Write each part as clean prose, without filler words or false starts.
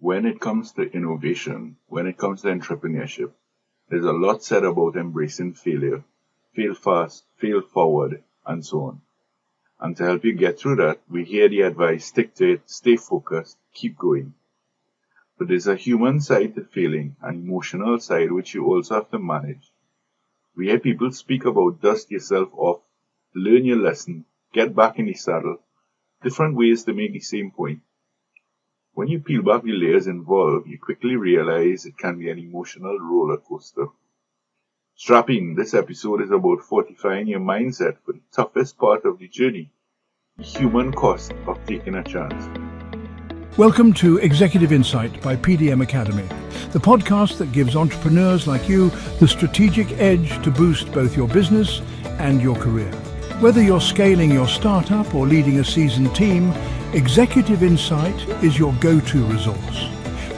When it comes to innovation, when it comes to entrepreneurship, there's a lot said about embracing failure, fail fast, fail forward, and so on. And to help you get through that, we hear the advice, stick to it, stay focused, keep going. But there's a human side to failing, an emotional side which you also have to manage. We hear people speak about dust yourself off, learn your lesson, get back in the saddle, different ways to make the same point. When you peel back the layers involved, you quickly realize it can be an emotional roller coaster. Strap in, this episode is about fortifying your mindset for the toughest part of the journey, the human cost of taking a chance. Welcome to Executive Insight by PDM Academy, the podcast that gives entrepreneurs like you the strategic edge to boost both your business and your career. Whether you're scaling your startup or leading a seasoned team, Executive Insight is your go-to resource.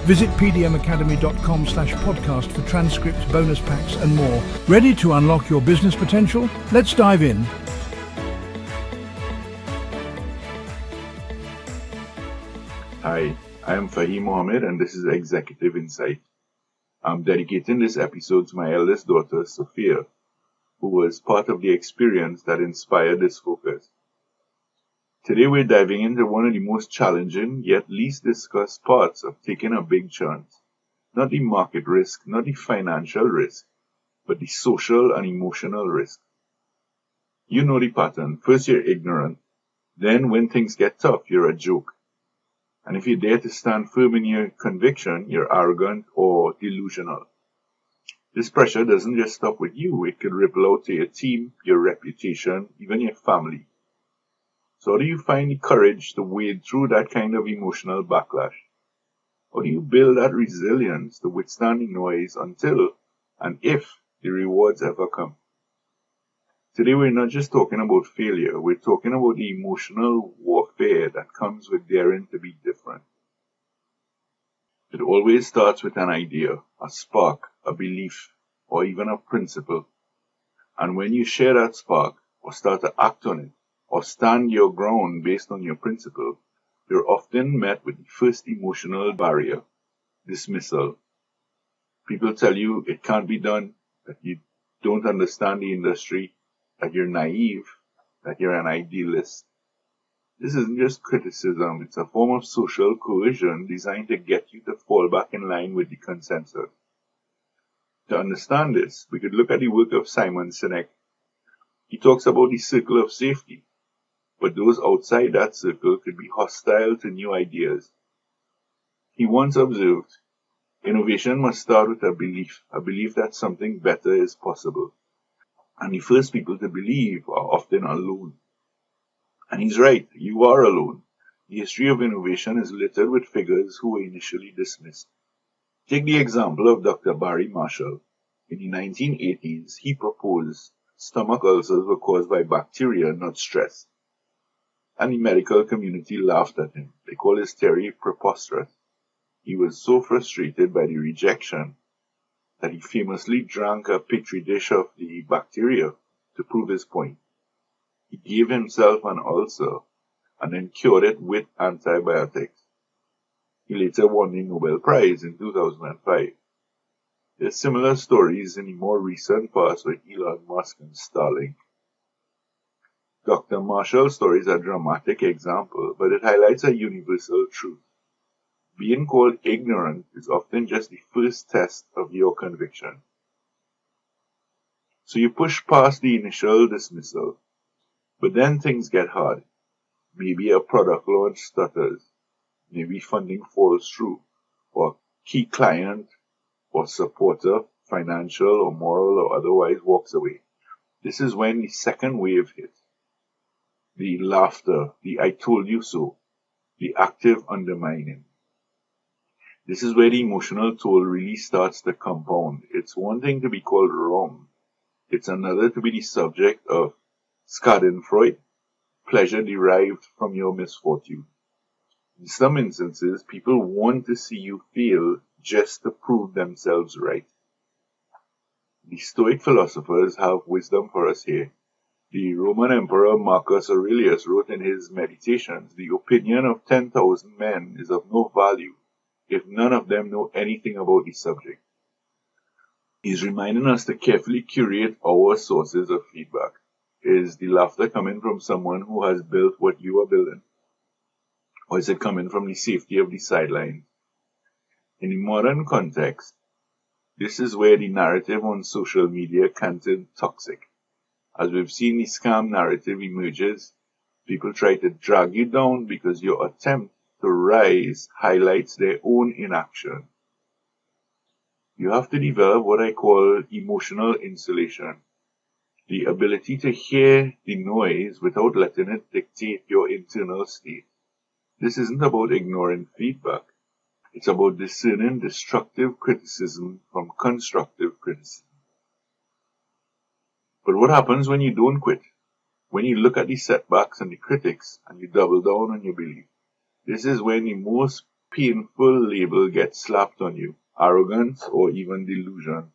Visit pdmacademy.com/podcast for transcripts, bonus packs and more. Ready to unlock your business potential? Let's dive in. Hi, I am Fahim Mohammed and this is Executive Insight. I'm dedicating this episode to my eldest daughter, Sophia, who was part of the experience that inspired this focus. Today we're diving into one of the most challenging yet least discussed parts of taking a big chance. Not the market risk, not the financial risk, but the social and emotional risk. You know the pattern. First you're ignorant, then when things get tough, you're a joke. And if you dare to stand firm in your conviction, you're arrogant or delusional. This pressure doesn't just stop with you, it could ripple out to your team, your reputation, even your family. So how do you find the courage to wade through that kind of emotional backlash? How do you build that resilience to withstand the noise until and if the rewards ever come? Today we're not just talking about failure, we're talking about the emotional warfare that comes with daring to be different. It always starts with an idea, a spark, a belief, or even a principle. And when you share that spark, or start to act on it, or stand your ground based on your principle, you're often met with the first emotional barrier, dismissal. People tell you it can't be done, that you don't understand the industry, that you're naive, that you're an idealist. This isn't just criticism, it's a form of social coercion designed to get you to fall back in line with the consensus. To understand this, we could look at the work of Simon Sinek. He talks about the circle of safety, but those outside that circle could be hostile to new ideas. He once observed, innovation must start with a belief that something better is possible. And the first people to believe are often alone. And he's right, you are alone. The history of innovation is littered with figures who were initially dismissed. Take the example of Dr. Barry Marshall. In the 1980s, he proposed stomach ulcers were caused by bacteria, not stress. And the medical community laughed at him. They called his theory preposterous. He was so frustrated by the rejection that he famously drank a petri dish of the bacteria to prove his point. He gave himself an ulcer and then cured it with antibiotics. He later won the Nobel Prize in 2005. There are similar stories in the more recent past with Elon Musk and Starlink. Dr. Marshall's story is a dramatic example, but it highlights a universal truth. Being called ignorant is often just the first test of your conviction. So you push past the initial dismissal, but then things get hard. Maybe a product launch stutters, maybe funding falls through, or a key client or supporter, financial or moral or otherwise, walks away. This is when the second wave hits. The laughter, the I told you so, the active undermining. This is where the emotional toll really starts to compound. It's one thing to be called wrong. It's another to be the subject of schadenfreude, pleasure derived from your misfortune. In some instances, people want to see you fail just to prove themselves right. The Stoic philosophers have wisdom for us here. The Roman Emperor Marcus Aurelius wrote in his Meditations, the opinion of 10,000 men is of no value if none of them know anything about the subject. He's reminding us to carefully curate our sources of feedback. Is the laughter coming from someone who has built what you are building? Or is it coming from the safety of the sidelines? In the modern context, this is where the narrative on social media can turn toxic. As we've seen, the scam narrative emerges. People try to drag you down because your attempt to rise highlights their own inaction. You have to develop what I call emotional insulation, the ability to hear the noise without letting it dictate your internal state. This isn't about ignoring feedback. It's about discerning destructive criticism from constructive criticism. But what happens when you don't quit? When you look at the setbacks and the critics and you double down on your belief? This is when the most painful label gets slapped on you, arrogance or even delusion.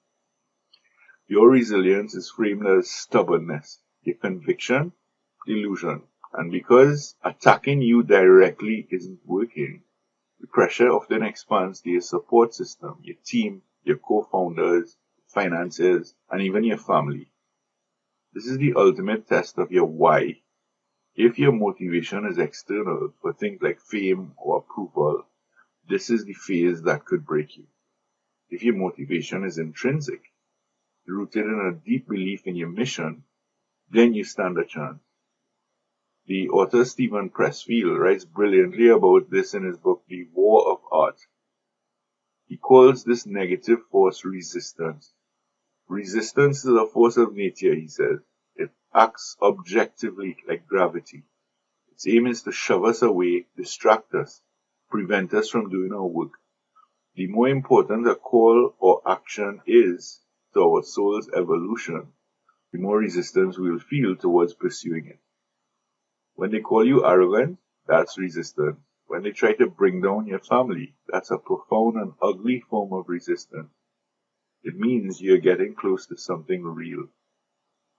Your resilience is framed as stubbornness, your conviction, delusion. And because attacking you directly isn't working, the pressure often expands to your support system, your team, your co-founders, financiers, and even your family. This is the ultimate test of your why. If your motivation is external for things like fame or approval, this is the phase that could break you. If your motivation is intrinsic, rooted in a deep belief in your mission, then you stand a chance. The author Stephen Pressfield writes brilliantly about this in his book, The War of Art. He calls this negative force resistance. Resistance is a force of nature, he says. It acts objectively like gravity. Its aim is to shove us away, distract us, prevent us from doing our work. The more important a call or action is to our soul's evolution, the more resistance we'll feel towards pursuing it. When they call you arrogant, that's resistance. When they try to bring down your family, that's a profound and ugly form of resistance. It means you're getting close to something real.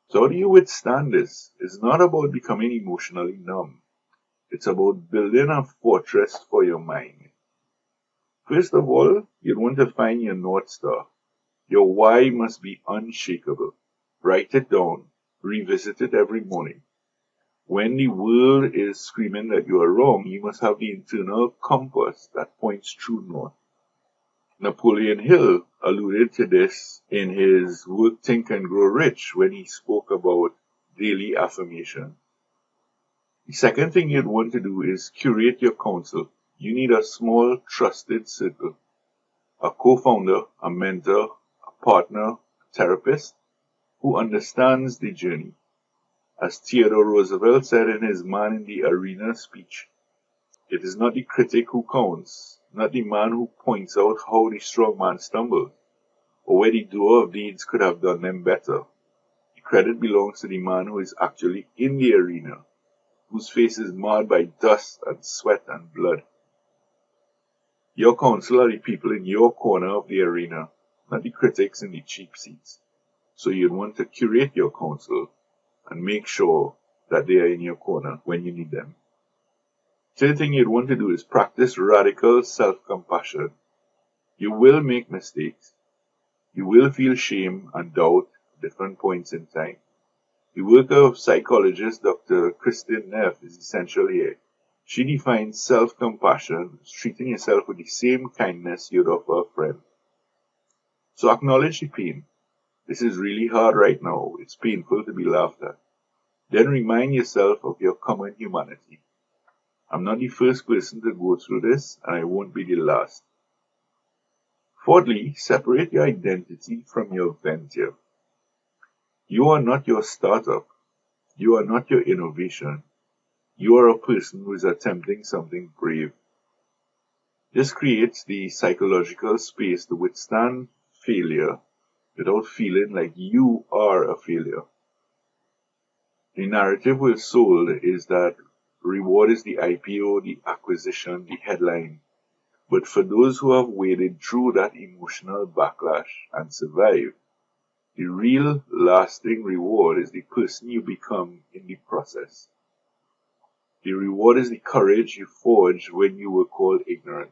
So how do you withstand this? It's not about becoming emotionally numb. It's about building a fortress for your mind. First of all, you'd want to find your North Star. Your why must be unshakable. Write it down. Revisit it every morning. When the world is screaming that you are wrong, you must have the internal compass that points true north. Napoleon Hill alluded to this in his Work, Think and Grow Rich when he spoke about daily affirmation. The second thing you'd want to do is curate your counsel. You need a small, trusted circle. A co-founder, a mentor, a partner, a therapist who understands the journey. As Theodore Roosevelt said in his Man in the Arena speech, it is not the critic who counts, not the man who points out how the strong man stumbled, or where the doer of deeds could have done them better. The credit belongs to the man who is actually in the arena, whose face is marred by dust and sweat and blood. Your counsel are the people in your corner of the arena, not the critics in the cheap seats. So you'd want to curate your counsel and make sure that they are in your corner when you need them. Third thing you'd want to do is practice radical self-compassion. You will make mistakes. You will feel shame and doubt at different points in time. The work of psychologist Dr. Kristin Neff is essential here. She defines self-compassion as treating yourself with the same kindness you'd offer a friend. So acknowledge the pain. This is really hard right now. It's painful to be laughed at. Then remind yourself of your common humanity. I'm not the first person to go through this, and I won't be the last. Fourthly, separate your identity from your venture. You are not your startup. You are not your innovation. You are a person who is attempting something brave. This creates the psychological space to withstand failure without feeling like you are a failure. The narrative we're sold is that reward is the IPO, the acquisition, the headline. But for those who have waded through that emotional backlash and survived, the real lasting reward is the person you become in the process. The reward is the courage you forged when you were called ignorant.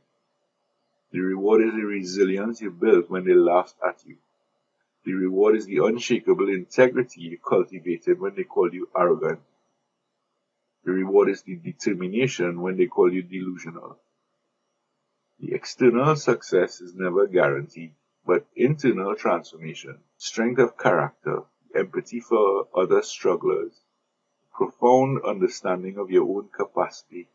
The reward is the resilience you built when they laughed at you. The reward is the unshakable integrity you cultivated when they called you arrogant. The reward is the determination when they call you delusional. The external success is never guaranteed, but internal transformation, strength of character, empathy for other strugglers, profound understanding of your own capacity,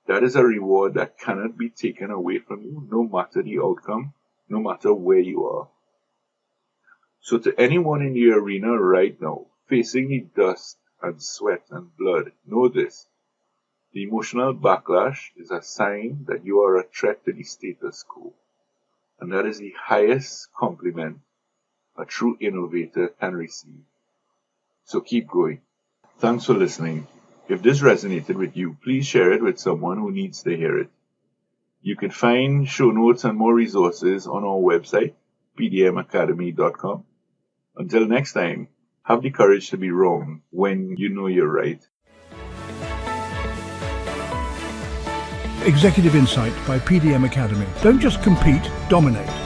that is a reward that cannot be taken away from you, no matter the outcome, no matter where you are. So to anyone in the arena right now, facing the dust and sweat and blood, know this. The emotional backlash is a sign that you are a threat to the status quo. And that is the highest compliment a true innovator can receive. So keep going. Thanks for listening. If this resonated with you, please share it with someone who needs to hear it. You can find show notes and more resources on our website, pdmacademy.com. Until next time, have the courage to be wrong when you know you're right. Executive Insight by PDM Academy. Don't just compete, dominate.